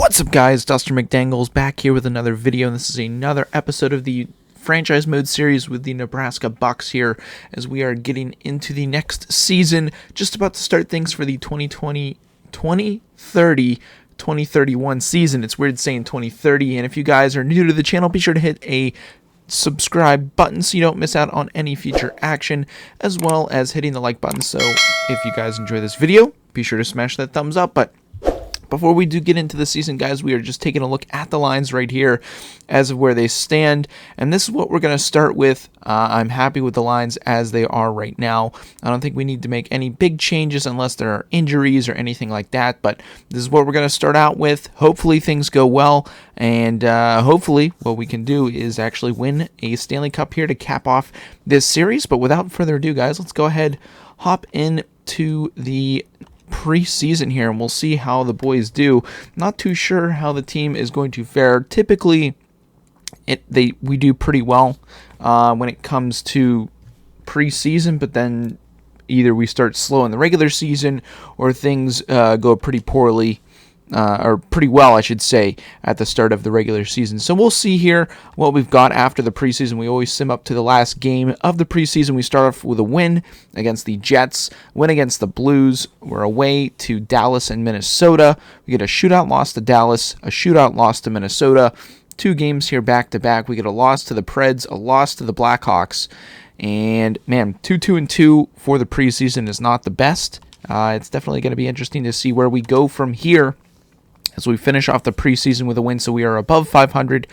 What's up, guys? Dr. McDangles back here with another video, and this is another episode of the franchise mode series with the Nebraska Bucks here as we are getting into the next season, just about to start things for the 2031 season. It's weird saying 2030, and if you guys are new to the channel, be sure to hit a subscribe button so you don't miss out on any future action, as well as hitting the like button. So if you guys enjoy this video, be sure to smash that thumbs up. But before we do get into the season, guys, we are just taking a look at the lines right here as of where they stand, and this is what we're going to start with. I'm happy with the lines as they are right now. I don't think we need to make any big changes unless there are injuries or anything like that, but this is what we're going to start out with. Hopefully things go well, and hopefully what we can do is actually win a Stanley Cup here to cap off this series. But without further ado, guys, let's go ahead, hop into the preseason here, and we'll see how the boys do. Not too sure how the team is going to fare. Typically, we do pretty well when it comes to preseason, but then either we start slow in the regular season or things go pretty poorly, or pretty well, I should say, at the start of the regular season. So we'll see here what we've got after the preseason. We always sim up to the last game of the preseason. We start off with a win against the Jets, win against the Blues. We're away to Dallas and Minnesota. We get a shootout loss to Dallas, a shootout loss to Minnesota. 2 games here back to back. We get a loss to the Preds, a loss to the Blackhawks. And man, 2-2-2 for the preseason is not the best. It's definitely going to be interesting to see where we go from here as we finish off the preseason with a win. So we are above 500,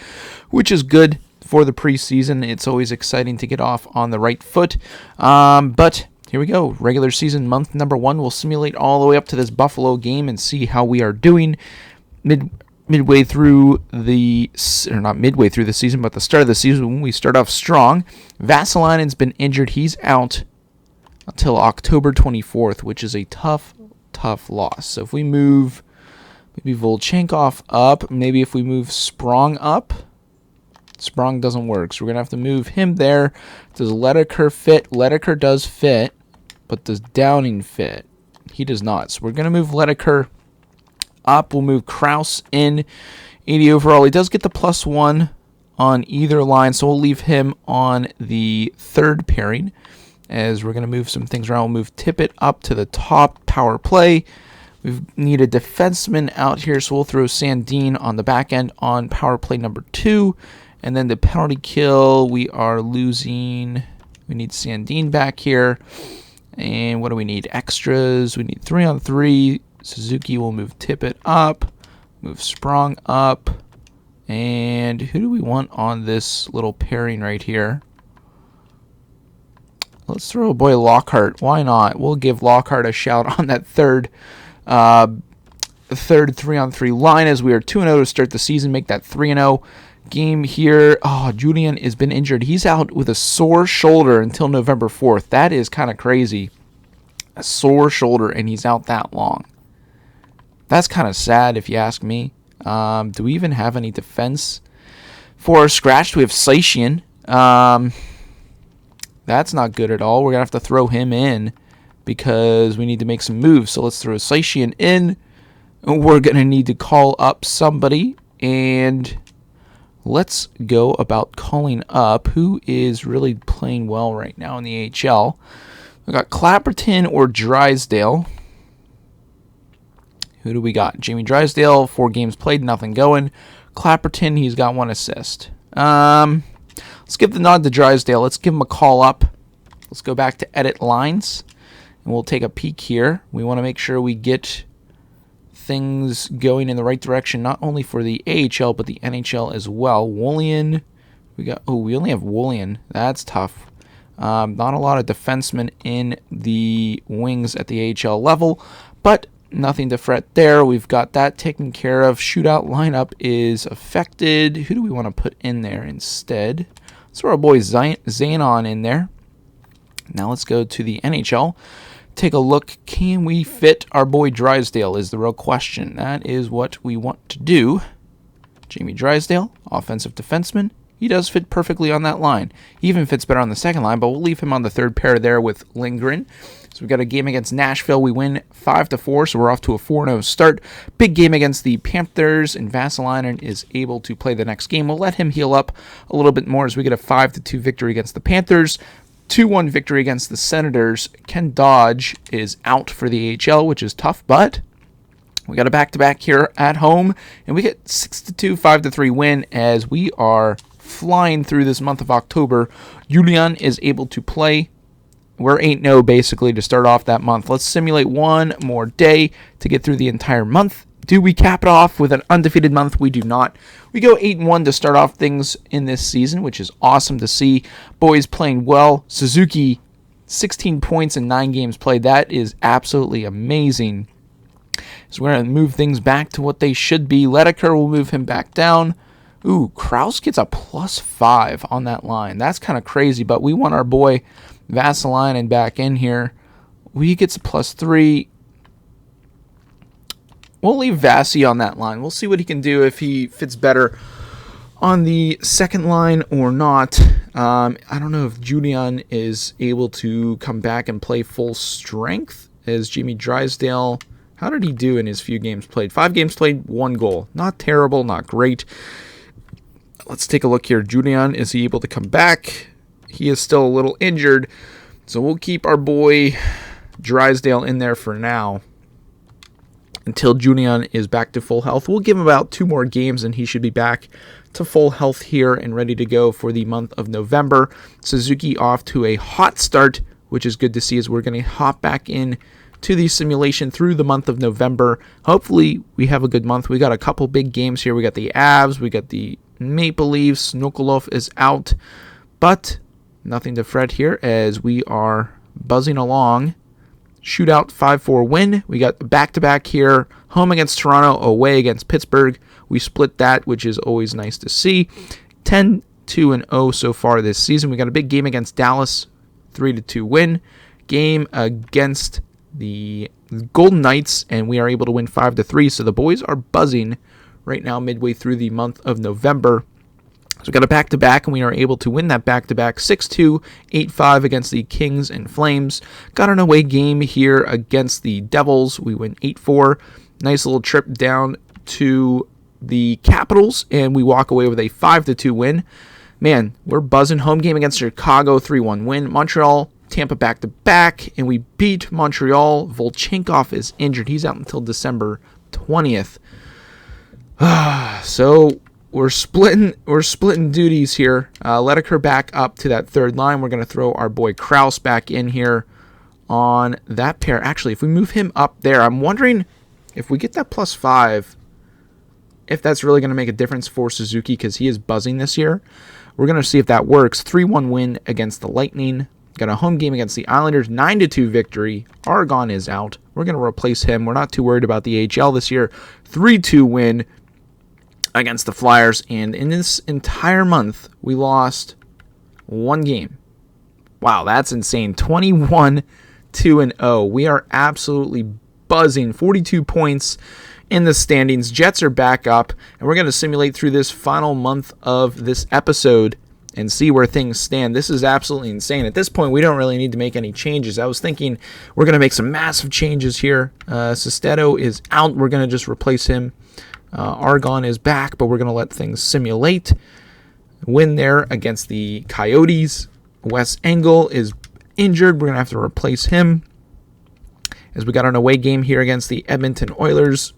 which is good for the preseason. It's always exciting to get off on the right foot. But here we go. Regular season month number 1. We'll simulate all the way up to this Buffalo game and see how we are doing midway through the, or not midway through the season, but the start of the season. We start off strong. Vasilina's been injured. He's out until October 24th, which is a tough loss. So if we move maybe Volchenkov up. Maybe if we move Sprong up. Sprong doesn't work, so we're going to have to move him there. Does Ledeker fit? Ledeker does fit, but does Downing fit? He does not. So we're going to move Ledeker up. We'll move Kraus in. 80 overall. He does get the +1 on either line, so we'll leave him on the third pairing as we're going to move some things around. We'll move Tippett up to the top power play. We need a defenseman out here, so we'll throw Sandin on the back end on power play number 2. And then the penalty kill, we are losing. We need Sandin back here. And what do we need? Extras. We need 3-on-3. Suzuki will move Tippett up. Move Sprong up. And who do we want on this little pairing right here? Let's throw a boy Lockhart. Why not? We'll give Lockhart a shout on that third 3-on-3 line as we are 2-0 to start the season. Make that 3-0 game here. Oh, Julian has been injured. He's out with a sore shoulder until November 4th. That is kind of crazy. A sore shoulder, and he's out that long. That's kind of sad if you ask me. Do we even have any defense for scratched? We have Saishian. That's not good at all. We're going to have to throw him in because we need to make some moves. So let's throw Saishian in. We're going to need to call up somebody. And let's go about calling up who is really playing well right now in the AHL. We got Clapperton or Drysdale. Who do we got? Jamie Drysdale, 4 games played, nothing going. Clapperton, he's got 1 assist. Let's give the nod to Drysdale. Let's give him a call up. Let's go back to edit lines. And we'll take a peek here. We want to make sure we get things going in the right direction, not only for the AHL, but the NHL as well. Wolian. We only have Wolian. That's tough. Not a lot of defensemen in the wings at the AHL level, but nothing to fret there. We've got that taken care of. Shootout lineup is affected. Who do we want to put in there instead? Let's throw our boy Zanon in there. Now let's go to the NHL. Take a look. Can we fit our boy Drysdale is the real question. That is what we want to do. Jamie Drysdale, offensive defenseman. He does fit perfectly on that line. He even fits better on the second line, but we'll leave him on the third pair there with Lindgren. So we've got a game against Nashville. We win 5-4, so we're off to a 4-0 start. Big game against the Panthers, and Vasilinen is able to play the next game. We'll let him heal up a little bit more as we get a 5-2 victory against the Panthers. 2-1 victory against the Senators. Ken Dodge is out for the AHL, which is tough, but we got a back-to-back here at home, and we get 6-2, 5-3 win as we are flying through this month of October. Julian is able to play. We're 8-0 basically to start off that month. Let's simulate one more day to get through the entire month. Do we cap it off with an undefeated month? We do not. We go 8-1 to start off things in this season, which is awesome to see. Boys playing well. Suzuki, 16 points in 9 games played. That is absolutely amazing. So we're going to move things back to what they should be. Ledeker will move him back down. Ooh, Kraus gets a +5 on that line. That's kind of crazy, but we want our boy Vasilinen back in here. We gets a +3. We'll leave Vasi on that line. We'll see what he can do, if he fits better on the second line or not. I don't know if Julian is able to come back and play full strength as Jamie Drysdale. How did he do in his few games played? 5 games played, 1 goal. Not terrible, not great. Let's take a look here. Julian, is he able to come back? He is still a little injured, so we'll keep our boy Drysdale in there for now until Julian is back to full health. We'll give him about 2 more games, and he should be back to full health here and ready to go for the month of November. Suzuki off to a hot start, which is good to see as we're going to hop back in to the simulation through the month of November. Hopefully, we have a good month. We got a couple big games here. We got the Avs, we got the Maple Leafs. Nukolov is out, but nothing to fret here as we are buzzing along. Shootout 5-4 win. We got back-to-back here. Home against Toronto, away against Pittsburgh. We split that, which is always nice to see. 10-2-0 so far this season. We got a big game against Dallas, 3-2 win. Game against the Golden Knights, and we are able to win 5-3. So the boys are buzzing right now midway through the month of November. So we got a back-to-back, and we are able to win that back-to-back 6-2, 8-5 against the Kings and Flames. Got an away game here against the Devils. We win 8-4. Nice little trip down to the Capitals, and we walk away with a 5-2 win. Man, we're buzzing. Home game against Chicago, 3-1 win. Montreal, Tampa back-to-back, and we beat Montreal. Volchenkov is injured. He's out until December 20th. So we're splitting duties here. Ledeker back up to that third line. We're going to throw our boy Kraus back in here on that pair. Actually, if we move him up there, I'm wondering if we get that +5, if that's really going to make a difference for Suzuki, because he is buzzing this year. We're going to see if that works. 3-1 win against the Lightning. Got a home game against the Islanders, 9-2 victory. Aragon is out. We're going to replace him. We're not too worried about the AHL this year. 3-2 win against the Flyers, and in this entire month, we lost 1 game. Wow, that's insane. 21-2-0. We are absolutely buzzing. 42 points in the standings. Jets are back up, and we're going to simulate through this final month of this episode and see where things stand. This is absolutely insane. At this point, we don't really need to make any changes. I was thinking we're going to make some massive changes here. Sesteto is out. We're going to just replace him. Argon is back, but we're going to let things simulate. Win there against the Coyotes. Wes Engel is injured. We're going to have to replace him. As we got an away game here against the Edmonton Oilers.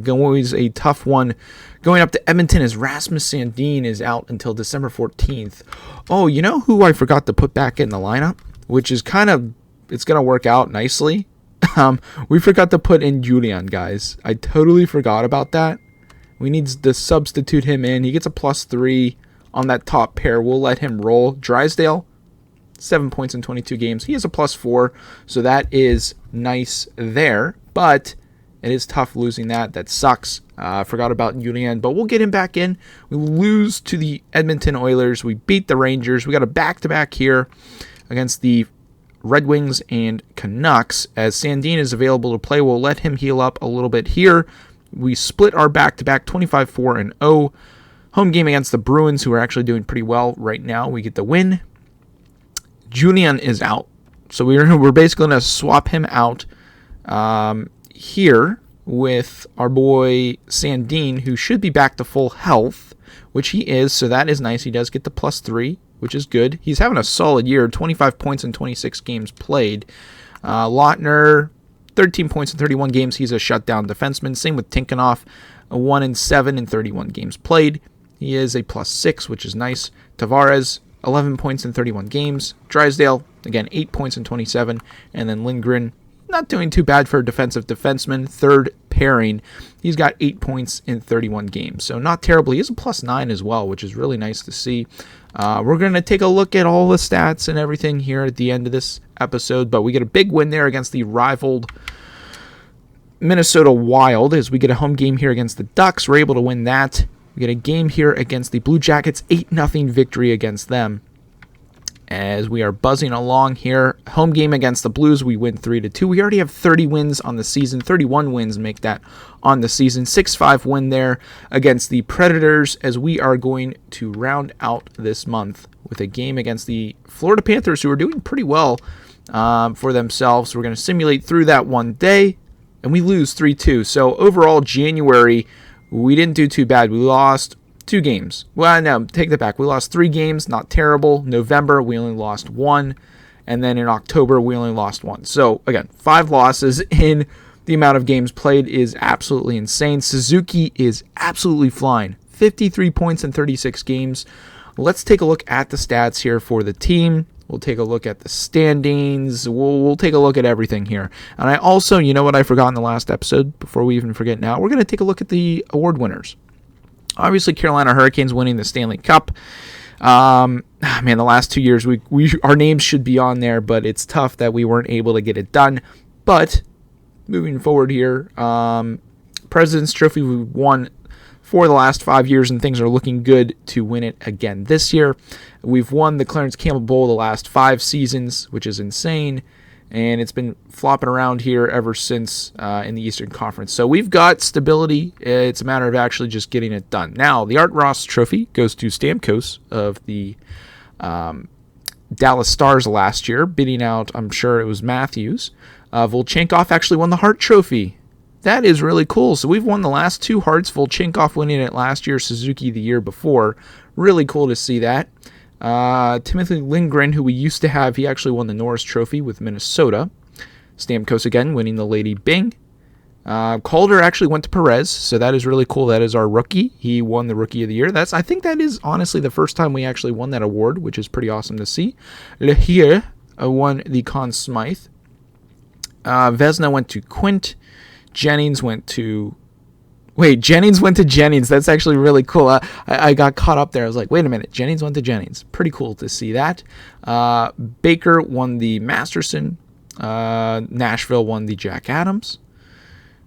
Always a tough one. Going up to Edmonton as Rasmus Sandin is out until December 14th. Oh, you know who I forgot to put back in the lineup? Which is kind of, it's going to work out nicely. We forgot to put in Julian, guys. I totally forgot about that. We need to substitute him in. He gets a +3 on that top pair. We'll let him roll. Drysdale, 7 points in 22 games. He has a +4, so that is nice there. But it is tough losing that. That sucks. Forgot about Julian, but we'll get him back in. We lose to the Edmonton Oilers. We beat the Rangers. We got a back-to-back here against the Red Wings and Canucks. As Sandin is available to play, we'll let him heal up a little bit here. We split our back-to-back 25-4-0. Home game against the Bruins, who are actually doing pretty well right now. We get the win. Julian is out. So we're basically going to swap him out here with our boy Sandine, who should be back to full health, which he is, so that is nice. He does get the +3, which is good. He's having a solid year, 25 points in 26 games played. Lautner, 13 points in 31 games. He's a shutdown defenseman. Same with Tinkanoff, 1-7 in 31 games played. He is a +6, which is nice. Tavares, 11 points in 31 games. Drysdale, again, 8 points in 27. And then Lindgren, not doing too bad for a defensive defenseman. Third pairing, he's got 8 points in 31 games. So not terrible. He has a +9 as well, which is really nice to see. We're going to take a look at all the stats and everything here at the end of this episode. But we get a big win there against the rivaled Minnesota Wild as we get a home game here against the Ducks. We're able to win that. We get a game here against the Blue Jackets, 8-0 victory against them. As we are buzzing along here, home game against the Blues, we win 3-2. We already have 30 wins on the season, 31 wins make that on the season. 6-5 win there against the Predators, as we are going to round out this month with a game against the Florida Panthers, who are doing pretty well for themselves. We're going to simulate through that one day, and we lose 3-2. So overall, January, we didn't do too bad. We lost 2 games. Well, no, take that back. We lost 3 games, not terrible. November, we only lost 1. And then in October, we only lost 1. So, again, 5 losses in the amount of games played is absolutely insane. Suzuki is absolutely flying. 53 points in 36 games. Let's take a look at the stats here for the team. We'll take a look at the standings. We'll take a look at everything here. And I also, you know what I forgot in the last episode, before we even forget now, we're going to take a look at the award winners. Obviously, Carolina Hurricanes winning the Stanley Cup. Man, the last 2 years, our names should be on there, but it's tough that we weren't able to get it done. But moving forward here, President's Trophy, we won for the last 5 years, and things are looking good to win it again this year. We've won the Clarence Campbell Bowl the last 5 seasons, which is insane. And it's been flopping around here ever since in the Eastern Conference. So we've got stability. It's a matter of actually just getting it done. Now, the Art Ross Trophy goes to Stamkos of the Dallas Stars last year, beating out, I'm sure it was Matthews. Volchenkov actually won the Hart Trophy. That is really cool. So we've won the last 2 Harts. Volchenkov winning it last year, Suzuki the year before. Really cool to see that. Timothy Lindgren, who we used to have, he actually won the Norris Trophy with Minnesota. Stamkos again winning the Lady Byng. Calder actually went to Perez, so that is really cool. That is our rookie. He won the Rookie of the Year. I think that is honestly the first time we actually won that award, which is pretty awesome to see. Lehire won the Conn Smythe. Vezina went to Quint. Jennings went to Jennings. That's actually really cool. I got caught up there. I was like, wait a minute. Jennings went to Jennings. Pretty cool to see that. Baker won the Masterson. Nashville won the Jack Adams.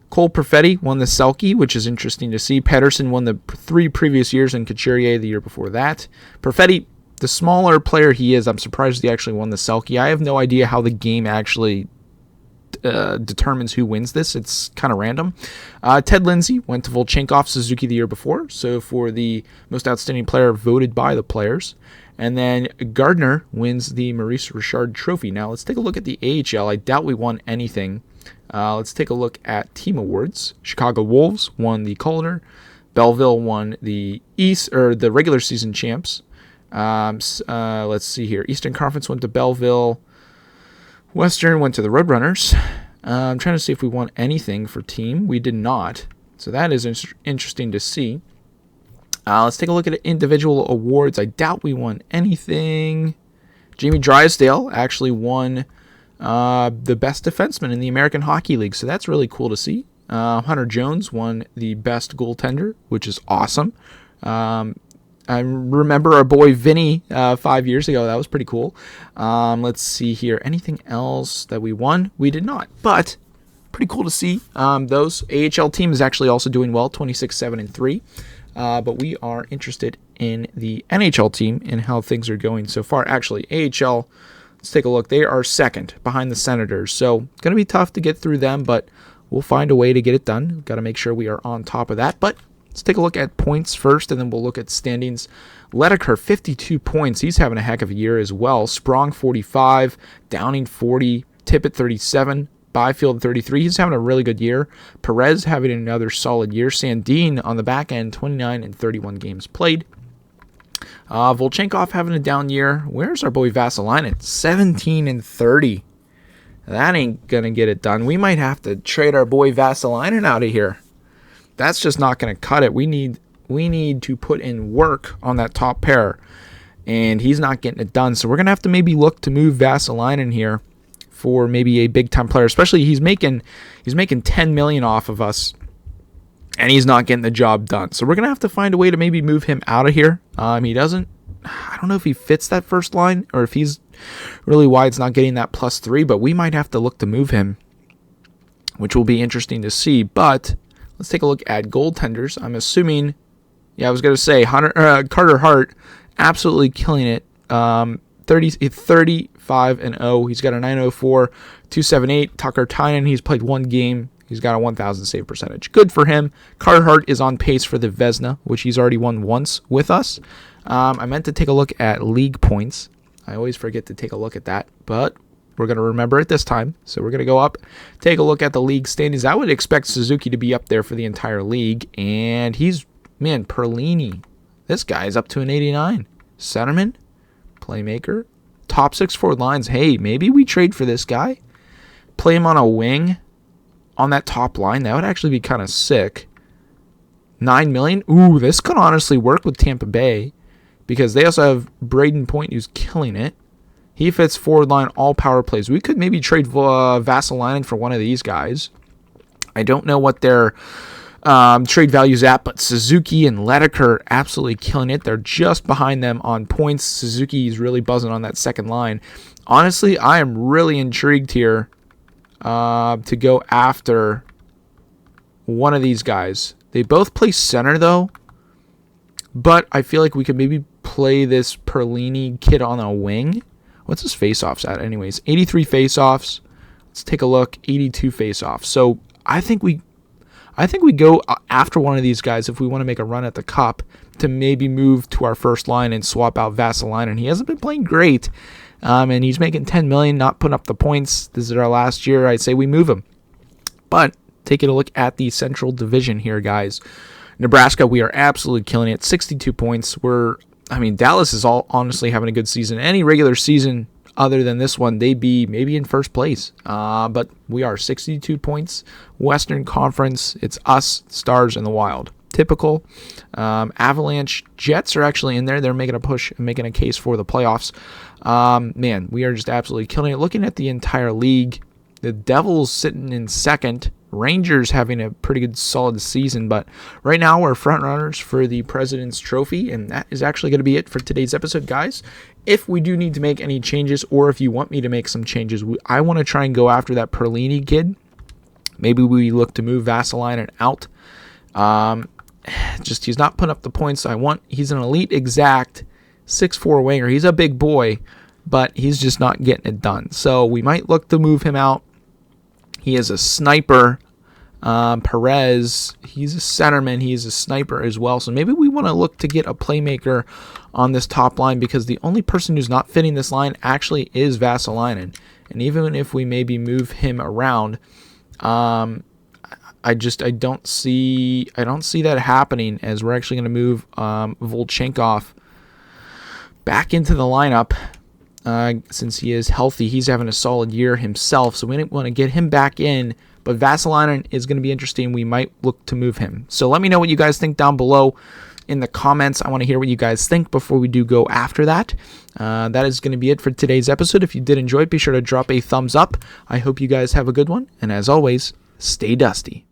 Cole Perfetti won the Selke, which is interesting to see. Pedersen won the 3 previous years, and Couturier the year before that. Perfetti, the smaller player he is, I'm surprised he actually won the Selke. I have no idea how the game actually determines who wins this. It's kind of random. Ted Lindsay went to Volchenkov, Suzuki the year before, so for the most outstanding player voted by the players. And then Gardner wins the Maurice Richard Trophy. Now let's take a look at the AHL. I doubt we won anything. Let's take a look at team awards. Chicago Wolves won the Calder. Belleville won the the regular season champs. Let's see here. Eastern Conference went to Belleville. Western went to the Roadrunners. I'm trying to see if we won anything for team. We did not. So that is interesting to see. Let's take a look at individual awards. I doubt we won anything. Jamie Drysdale actually won the best defenseman in the American Hockey League. So that's really cool to see. Hunter Jones won the best goaltender, which is awesome. I remember our boy Vinny 5 years ago. That was pretty cool. Let's see here. Anything else that we won? We did not, but pretty cool to see. Those AHL team is actually also doing well, 26-7-3. But we are interested in the NHL team and how things are going so far. Actually, AHL, let's take a look. They are second behind the Senators. So going to be tough to get through them, but we'll find a way to get it done. Got to make sure we are on top of that. But Let's take a look at points first, and then we'll look at standings. Ledeker, 52 points. He's having a heck of a year as well. Sprong, 45. Downing, 40. Tippett, 37. Byfield, 33. He's having a really good year. Perez having another solid year. Sandin on the back end, 29 and 31 games played. Volchenkov having a down year. Where's our boy Vasalainen? 17 and 30. That ain't going to get it done. We might have to trade our boy Vasalainen out of here. That's just not going to cut it. We need to put in work on that top pair, and he's not getting it done. So we're going to have to maybe look to move Vasalainen here for maybe a big-time player, especially he's making $10 million off of us, and he's not getting the job done. So we're going to have to find a way to maybe move him out of here. I don't know if he fits that first line or if he's really why it's not getting that +3, but we might have to look to move him, which will be interesting to see. But let's take a look at goaltenders. I'm assuming, I was going to say Carter Hart, absolutely killing it. 35 and 0. He's got a 904, 278. Tucker Tynan, he's played one game. He's got a 1,000 save percentage. Good for him. Carter Hart is on pace for the Vezina, which he's already won once with us. I meant to take a look at league points. I always forget to take a look at that, but we're going to remember it this time. So we're going to go up, take a look at the league standings. I would expect Suzuki to be up there for the entire league, and Perlini. This guy is up to an 89. Centerman, playmaker, top 6 forward lines. Hey, maybe we trade for this guy. Play him on a wing on that top line. That would actually be kind of sick. $9 million. Ooh, this could honestly work with Tampa Bay because they also have Braden Point who's killing it. He fits forward line, all power plays. We could maybe trade Vasalainen for one of these guys. I don't know what their trade value's at, but Suzuki and Ledeker absolutely killing it. They're just behind them on points. Suzuki's really buzzing on that second line. Honestly, I am really intrigued here to go after one of these guys. They both play center, though, but I feel like we could maybe play this Perlini kid on a wing. What's his face-offs at anyways? 83 face-offs. Let's take a look. 82 face-offs. So I think we go after one of these guys if we want to make a run at the Cup to maybe move to our first line and swap out Vasalainen. He hasn't been playing great, and he's making $10 million, not putting up the points. This is our last year. I'd say we move him. But taking a look at the Central Division here, guys. Nebraska, we are absolutely killing it. 62 points. Dallas is all honestly having a good season. Any regular season other than this one, they'd be maybe in first place. But we are 62 points. Western Conference, it's us, Stars, and the Wild. Typical. Avalanche, Jets are actually in there. They're making a push and making a case for the playoffs. We are just absolutely killing it. Looking at the entire league, the Devils sitting in second. Rangers having a pretty good solid season, but right now we're front runners for the President's Trophy, and that is actually going to be it for today's episode, guys. If we do need to make any changes, or if you want me to make some changes, I want to try and go after that Perlini kid. Maybe we look to move Vasalainen out. He's not putting up the points I want. He's an elite exact 6'4" winger. He's a big boy, but he's just not getting it done. So we might look to move him out. He is a sniper. Perez, he's a centerman. He is a sniper as well. So maybe we want to look to get a playmaker on this top line because the only person who's not fitting this line actually is Vasalainen. And even if we maybe move him around, I don't see that happening as we're actually going to move Volchenkov back into the lineup. Since he is healthy, he's having a solid year himself, so we didn't want to get him back in, but Vasalainen is going to be interesting. We might look to move him. So let me know what you guys think down below in the comments. I want to hear what you guys think before we do go after that. That is going to be it for today's episode. If you did enjoy it, be sure to drop a thumbs up. I hope you guys have a good one, and as always, stay dusty.